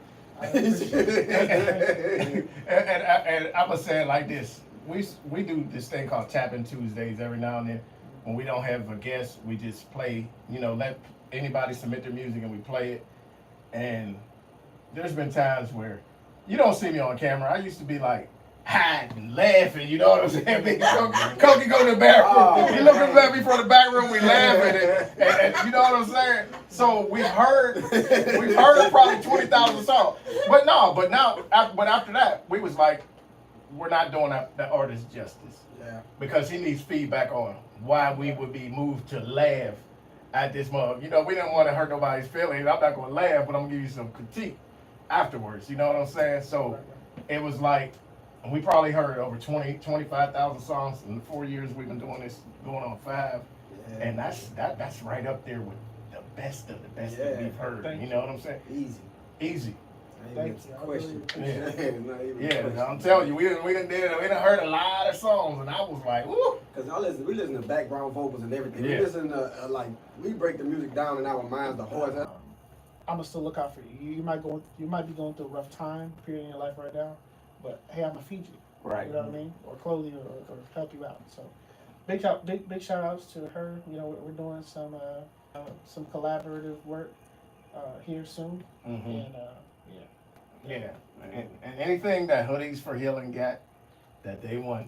S1: and I'm gonna say it like this: we do this thing called Tapping Tuesdays every now and then. When we don't have a guest, we just play. You know, let anybody submit their music and we play it. And there's been times where you don't see me on camera. I used to be like hiding and laughing, you know what I'm saying? Cokie go to the bathroom. He looking at me from the back room, we laughing and you know what I'm saying? So we've heard probably 20,000 songs. But after that, we was like, we're not doing that artist justice.
S4: Yeah.
S1: Because he needs feedback on why we would be moved to laugh at this mug. You know, we didn't want to hurt nobody's feelings. I'm not going to laugh, but I'm going to give you some critique afterwards. You know what I'm saying? So it was like, we probably heard over 25,000 songs in the 4 years we've been doing this, going on 5. Yeah. And that's right up there with the best of the best that we've heard. You know what I'm saying? Easy.
S4: Question.
S1: Yeah, I'm telling you, we done heard a lot of songs, and I was like, woo.
S4: Because we listen to background vocals and everything.
S1: Yeah.
S4: We listen to we break the music down in our minds. The whole time.
S3: I'm gonna still look out for you. You might be going through a rough time period in your life right now, but hey, I'm gonna feed you.
S1: Right.
S3: You know what I mean? Or clothe you, or help you out. So big shout outs to her. You know, we're doing some collaborative work here soon, and
S1: yeah, and anything that Hoodies for Healing got that they want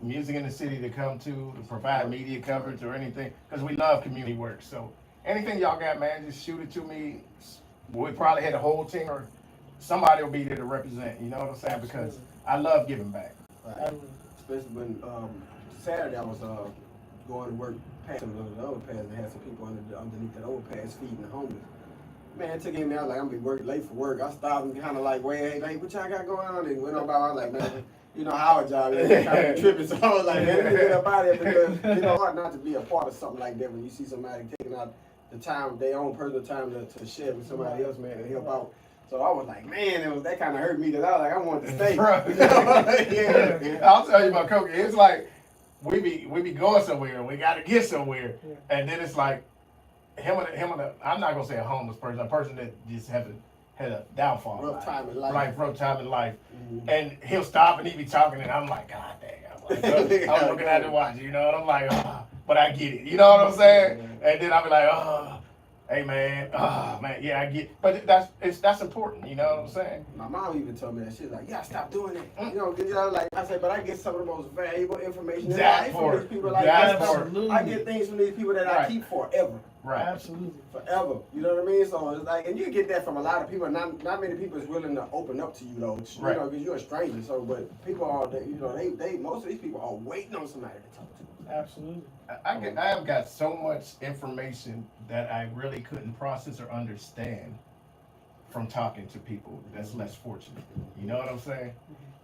S1: music in the city to come to provide media coverage or anything, because we love community work. So anything y'all got, man, just shoot it to me. We probably had a whole team or somebody will be there to represent. You know what I'm saying? Because I love giving back.
S4: Especially when Saturday I was going to work past some of the overpass and had some people underneath that overpass feeding the homeless. Man, it took him out like I'm gonna be working late for work. I stopped and kind of like, wait, hey, what y'all got going on? And went on by. I was like, man, you know how our job is, kind of tripping. So I was like, man, let me get up out of here because you know, hard not to be a part of something like that when you see somebody taking out the time, their own personal time to share with somebody else, man, to help out. So I was like, man, that kind of hurt me because I was like, I wanted to stay. You know?
S1: Yeah. I'll tell you about Cokie. It's like we be going somewhere, we got to get somewhere, and then it's like. Him and I'm not gonna say a homeless person, a person that just had a downfall,
S4: rough time in life.
S1: Like rough time in life, and he'll stop and he be talking, and I'm like, God dang, I'm looking at the watch, you know, and I'm like, but I get it, you know what I'm saying? And then I'll be like, hey man, yeah, I get, but that's important, you know what I'm saying?
S4: My mom even told me that she's like, yeah, stop doing that, you know, like I said, but I get some of the most valuable information in life from these people. Like I get things from these people that I keep forever.
S1: Right.
S3: Absolutely.
S4: Forever. You know what I mean? So it's like, and you get that from a lot of people. Not many people is willing to open up to you though. You know, because you're a stranger. So, but people are, you know, they most of these people are waiting on somebody to talk to.
S3: Absolutely.
S1: I have got so much information that I really couldn't process or understand from talking to people that's less fortunate. You know what I'm saying?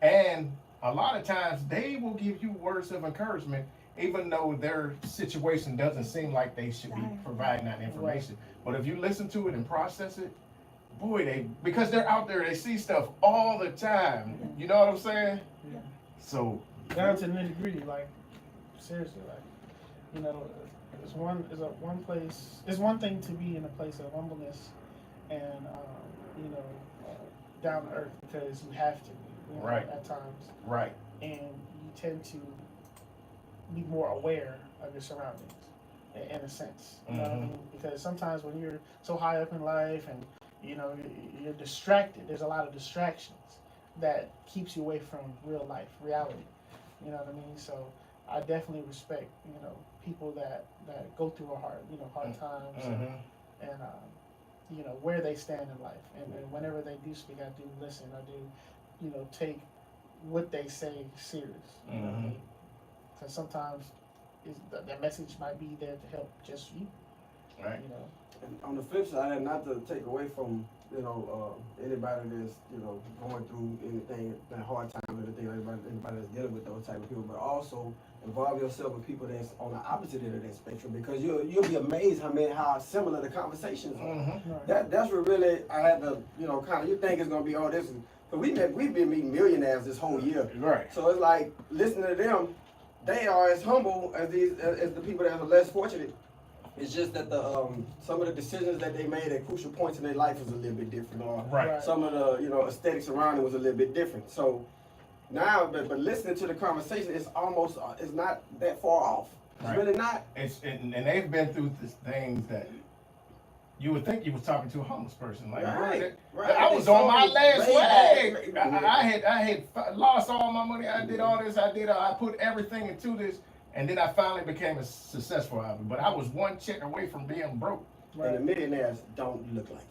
S1: And a lot of times they will give you words of encouragement, even though their situation doesn't seem like they should be providing that information. But if you listen to it and process it, boy, because they're out there, they see stuff all the time. You know what I'm saying?
S3: Yeah.
S1: So
S3: down to the nitty gritty, like seriously, like you know, it's one thing to be in a place of humbleness and you know, down to earth because you have to, you know, at times.
S1: Right.
S3: And you tend to be more aware of your surroundings, in a sense. You know what I mean? Because sometimes when you're so high up in life and you know you're distracted, there's a lot of distractions that keeps you away from real life, reality. You know what I mean? So I definitely respect people that go through hard times and you know where they stand in life. And whenever they do speak, I do listen. I do take what they say serious. You know what I mean? Because sometimes that message might be there to help just you.
S1: Right.
S3: You know.
S4: And on the flip side, not to take away from anybody that's going through anything, that hard time, anything, anybody that's dealing with those type of people, but also involve yourself with people that's on the opposite end of that spectrum, because you'll be amazed how similar the conversations are. That's what really I had to kind of, you think it's gonna be all this, but we've been meeting millionaires this whole year.
S1: Right.
S4: So it's like listening to them. They are as humble as the people that are less fortunate. It's just that some of the decisions that they made at crucial points in their life was a little bit different, or some of the aesthetics around it was a little bit different. So now, but listening to the conversation, it's almost it's not that far off. It's really not.
S1: And they've been through things that you would think you was talking to a homeless person. Like,
S4: Right.
S1: I was on my last leg. I had lost all my money. I did all this. I put everything into this, and then I finally became a successful out of it. But I was one check away from being broke.
S4: And the millionaires don't look like it.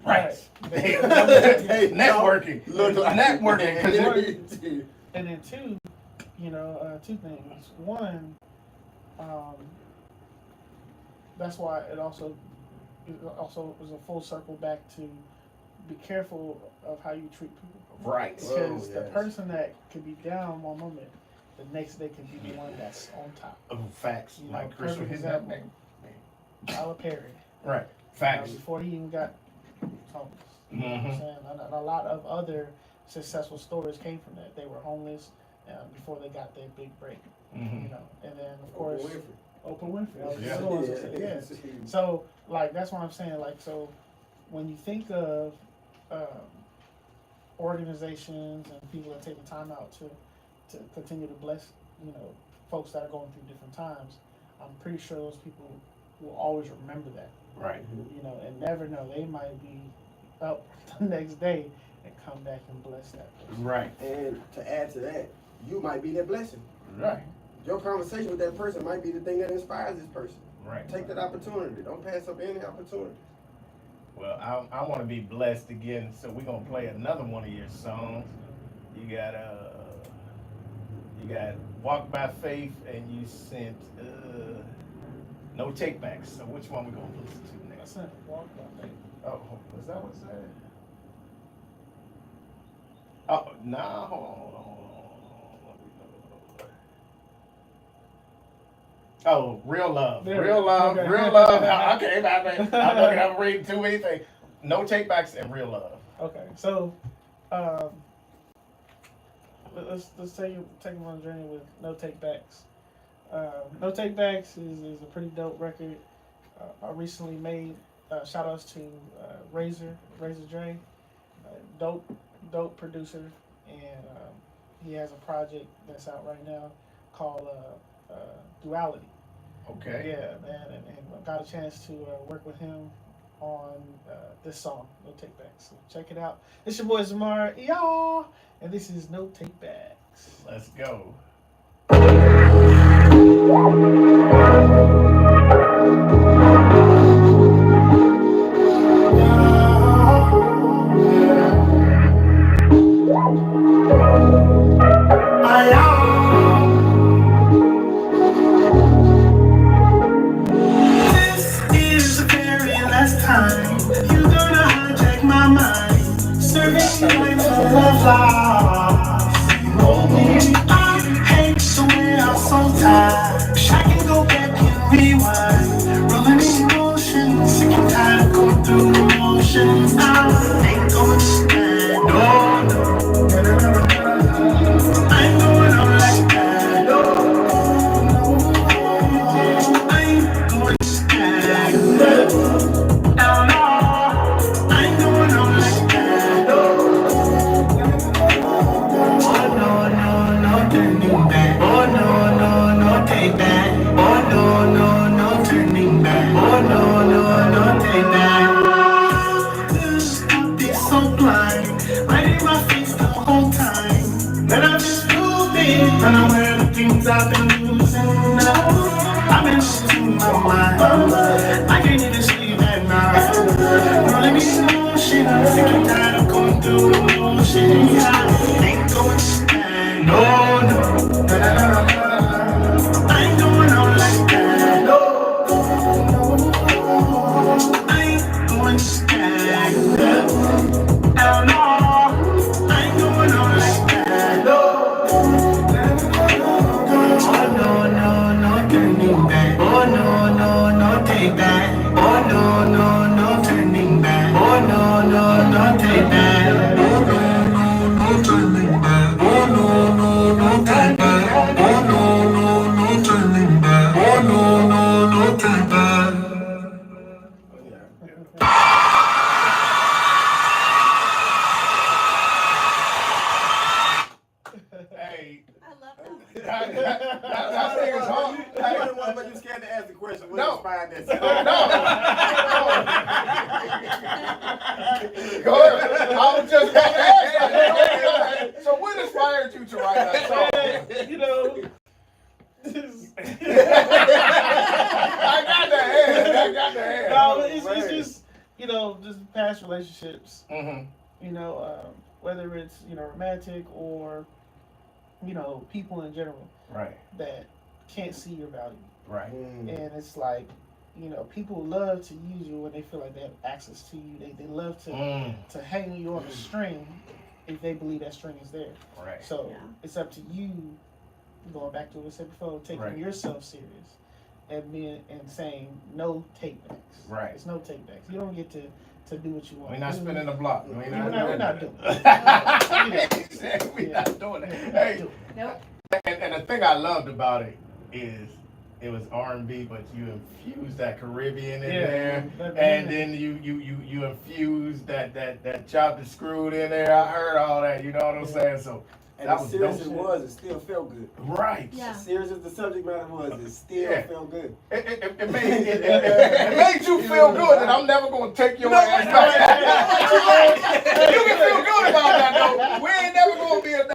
S1: Right. Networking.
S4: Look like
S1: Networking.
S3: And then two, two things. One, that's why it also is a full circle back to be careful of how you treat people.
S1: Right.
S3: Because the person that could be down one moment, the next day could be the one that's on top.
S1: Facts. Like Chris with his
S3: example, Tyler Perry.
S1: Right. Facts.
S3: Before he even got homeless. You know what I'm saying? And a lot of other successful stories came from that. They were homeless before they got their big break. And then of course Oprah Winfrey. Yeah. So that's what I'm saying. So when you think of organizations and people that take the time out to continue to bless folks that are going through different times, I'm pretty sure those people will always remember that.
S1: Right.
S3: And never know, they might be up the next day and come back and bless that person.
S1: Right.
S4: And to add to that, you might be that blessing.
S1: Right.
S4: Your conversation with that person might be the thing that inspires this person.
S1: Right.
S4: Take that opportunity. Don't pass up any opportunity.
S1: Well, I want to be blessed again, so we're gonna play another one of your songs. You got Walk by Faith, and you sent No Takebacks. So which one we gonna listen to
S3: I
S1: next?
S3: sent Walk by Faith.
S1: Oh, was that what's that? Oh, nah, hold on. Oh, Real Love. Real Love.
S3: Okay.
S1: Real Love. Okay, I'm reading too many things. No Takebacks and Real Love.
S3: Okay, so let's take them on a journey with No Takebacks. No Takebacks is a pretty dope record. I recently made shout outs to Razor Dre, dope producer, and he has a project that's out right now called Duality.
S1: Okay.
S3: Yeah, man, and I got a chance to work with him on this song, No Takebacks. So check it out. It's your boy Zamar, Yuaw, and this is No Takebacks.
S1: Let's go.
S2: I love that
S1: That nigga's hard.
S4: You're the one, but you scared to ask the question. What
S1: No.
S4: inspired that?
S1: Go ahead. I was just going to ask you. So what inspired you to write that song?
S3: You know,
S1: I got the head.
S3: No, it's just, you know, just past relationships.
S1: Mm-hmm.
S3: You know, whether it's, you know, romantic or, you know, people in general.
S1: Right.
S3: That can't see your value.
S1: Right.
S3: And it's like, you know, people love to use you when they feel like they have access to you. They love to hang you on a string if they believe that string is there.
S1: Right.
S3: So it's up to you, going back to what I said before, taking yourself serious and saying no take backs.
S1: Right.
S3: It's no take backs. You don't get to do what you want.
S1: We're not spinning the block. We're
S3: not doing
S1: it. We're not doing it. Hey.
S2: Nope.
S1: And the thing I loved about it is it was R&B, but you infused that Caribbean in there, and then you infused that chopped and screwed in there. I heard all that. You know what I'm saying? So
S4: and
S1: that
S4: as
S1: was
S4: serious
S1: dope.
S4: it was, it still felt good.
S1: Right.
S2: Yeah.
S4: As serious as the subject matter was, it still felt good.
S1: It made you feel good that I'm never gonna take your ass back. You